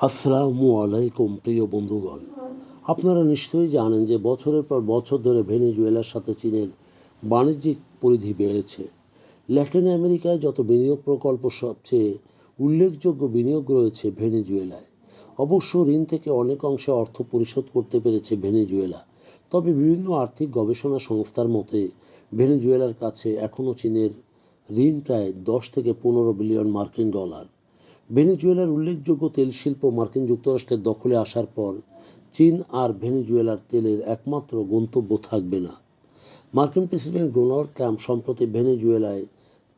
আসসালামু আলাইকুম প্রিয় বন্ধুগণ। আপনারা নিশ্চয়ই জানেন যে বছরের পর বছর ধরে ভেনেজুয়েলার সাথে চীনের বাণিজ্যিক পরিধি বেড়েছে। ল্যাটিন আমেরিকায় যত বিনিয়োগ প্রকল্প সবচেয়ে উল্লেখযোগ্য বিনিয়োগ রয়েছে ভেনেজুয়েলায়। অবশ্য ঋণ থেকে অনেক অংশে অর্থ পরিশোধ করতে পেরেছে ভেনেজুয়েলা। তবে বিভিন্ন আর্থিক গবেষণা সংস্থার মতে ভেনেজুয়েলার কাছে এখনও চীনের ঋণ প্রায় 10 থেকে 15 বিলিয়ন মার্কিন ডলার। ভেনেজুয়েলার উল্লেখযোগ্য তেল শিল্প মার্কিন যুক্তরাষ্ট্রের দখলে আসার পর চীন আর ভেনেজুয়েলার তেলের একমাত্র গন্তব্য থাকবে না। মার্কিন প্রেসিডেন্ট ডোনাল্ড ট্রাম্প সম্প্রতি ভেনেজুয়েলায়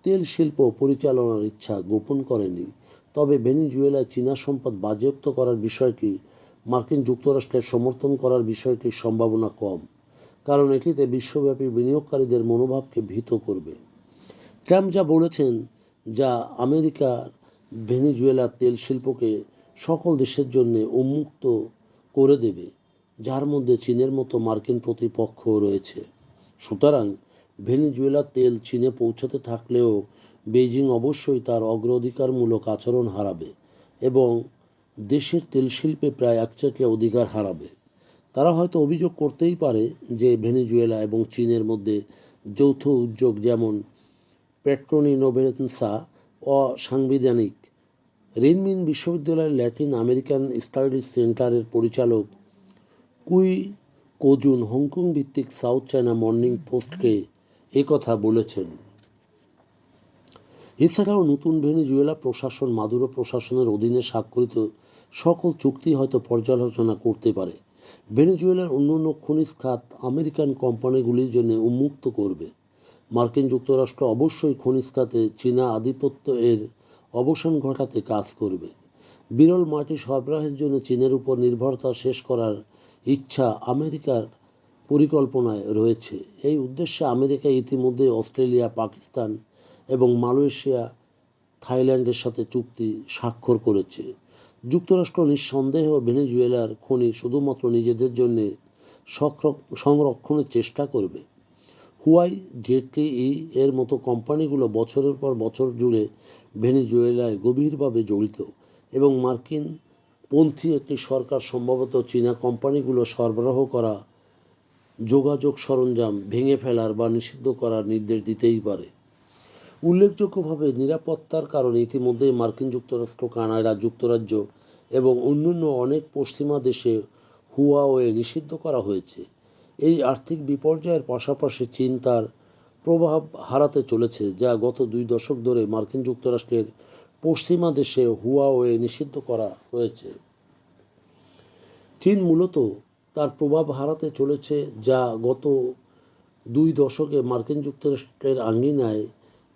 তেল শিল্প পরিচালনার ইচ্ছা গোপন করেনি। তবে ভেনেজুয়েলায় চীনা সম্পদ বাজেয়াপ্ত করার বিষয়টি মার্কিন যুক্তরাষ্ট্রের সমর্থন করার বিষয়টির সম্ভাবনা কম, কারণ এটিতে বিশ্বব্যাপী বিনিয়োগকারীদের মনোভাবকে ভীত করবে। ট্রাম্প যা বলেছেন, যা আমেরিকা ভেনেজুয়েলার তেল শিল্পকে সকল দেশের জন্য উন্মুক্ত করে দেবে, যার মধ্যে চীনের মতো মার্কিন প্রতিপক্ষ রয়েছে। সুতরাং ভেনেজুয়েলার তেল চীনে পৌঁছাতে থাকলেও বেইজিং অবশ্যই তার অগ্রাধিকারমূলক আচরণ হারাবে এবং দেশের তেল শিল্পে প্রায় একচেটিয়া অধিকার হারাবে। তারা হয়তো অভিযোগ করতেই পারে যে ভেনেজুয়েলা এবং চীনের মধ্যে যৌথ উদ্যোগ, যেমন পেট্রোনিনোভেন্সা অসাংবিধানিক। রেনমিন বিশ্ববিদ্যালয়ের ল্যাটিন আমেরিকান স্টাডিজ সেন্টারের পরিচালক কুই কোজুন হংকং ভিত্তিক সাউথ চায়না মর্নিং পোস্টকে একথা বলেছেন। এছাড়াও নতুন ভেনেজুয়েলা প্রশাসন মাদুরো প্রশাসনের অধীনে স্বাক্ষরিত সকল চুক্তি হয়তো পর্যালোচনা করতে পারে। ভেনেজুয়েলার অন্যান্য খনিজ খাত আমেরিকান কোম্পানিগুলির জন্য উন্মুক্ত করবে। মার্কিন যুক্তরাষ্ট্র অবশ্যই খনিজ খাতে চীনা আধিপত্য এর অবসান ঘটাতে কাজ করবে। বিরল মাটি সরবরাহের জন্য চীনের উপর নির্ভরতা শেষ করার ইচ্ছা আমেরিকার পরিকল্পনায় রয়েছে। এই উদ্দেশ্যে আমেরিকা ইতিমধ্যে অস্ট্রেলিয়া, পাকিস্তান এবং মালয়েশিয়া, থাইল্যান্ডের সাথে চুক্তি স্বাক্ষর করেছে। যুক্তরাষ্ট্র নিঃসন্দেহ ভেনেজুয়েলার খনি শুধুমাত্র নিজেদের জন্য সংরক্ষণের চেষ্টা করবে। হুয়াই, জেটিই এর মতো কোম্পানিগুলো বছরের পর বছর জুড়ে ভেনেজুয়েলায় গভীরভাবে জড়িত এবং মার্কিন পন্থী একটি সরকার সম্ভবত চীনা কোম্পানিগুলো সরবরাহ করা যোগাযোগ সরঞ্জাম ভেঙে ফেলার বা নিষিদ্ধ করার নির্দেশ দিতেই পারে। উল্লেখযোগ্যভাবে নিরাপত্তার কারণে ইতিমধ্যেই মার্কিন যুক্তরাষ্ট্র, কানাডা, যুক্তরাজ্য এবং অন্যান্য অনেক পশ্চিমা দেশে হুয়াওয়ে নিষিদ্ধ করা হয়েছে। এই আর্থিক বিপর্যয়ের পাশাপাশি চীন তার প্রভাব হারাতে চলেছে, যা গত 2 দশক ধরে মার্কিন যুক্তরাষ্ট্রের পশ্চিমা দেশে হুয়াওয়ে নিষিদ্ধ করা হয়েছে। চীন মূলত তার প্রভাব হারাতে চলেছে, যা গত 2 দশকে মার্কিন যুক্তরাষ্ট্রের আঙ্গিনায়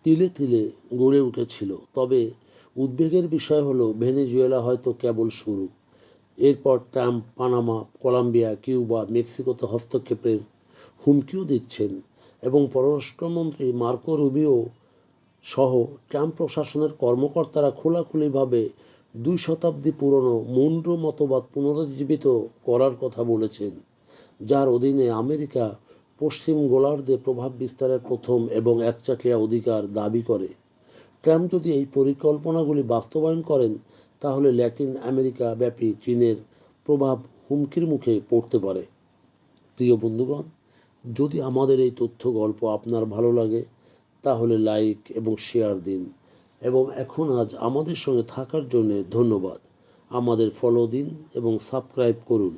তিলে তিলে গড়ে উঠেছিল। তবে উদ্বেগের বিষয় হলো ভেনেজুয়েলা হয়তো কেবল শুরু। এরপর ট্রাম্প পানামা, কলম্বিয়া, কিউবা, মেক্সিকোতে হস্তক্ষেপের হুমকিও দিচ্ছেন এবং পররাষ্ট্রমন্ত্রী মার্কো রুবিও সহ ট্রাম্প প্রশাসনের কর্মকর্তারা খোলাখুলিভাবে 2 শতাব্দী পুরনো মনরো মতবাদ পুনরুজ্জীবিত করার কথা বলেছেন, যার অধীনে আমেরিকা পশ্চিম গোলার্ধে প্রভাব বিস্তারের প্রথম এবং একচাটিয়া অধিকার দাবি করে। ট্রাম্প যদি এই পরিকল্পনাগুলি বাস্তবায়ন করেন, তাহলে ল্যাটিন আমেরিকা ব্যাপী চীনের প্রভাব হুমকির মুখে পড়তে পারে। প্রিয় বন্ধুগণ, যদি আমাদের এই তথ্য গল্প আপনার ভালো লাগে, তাহলে লাইক এবং শেয়ার দিন এবং আজ আমাদের সঙ্গে থাকার জন্য ধন্যবাদ। আমাদের ফলো দিন এবং সাবস্ক্রাইব করুন।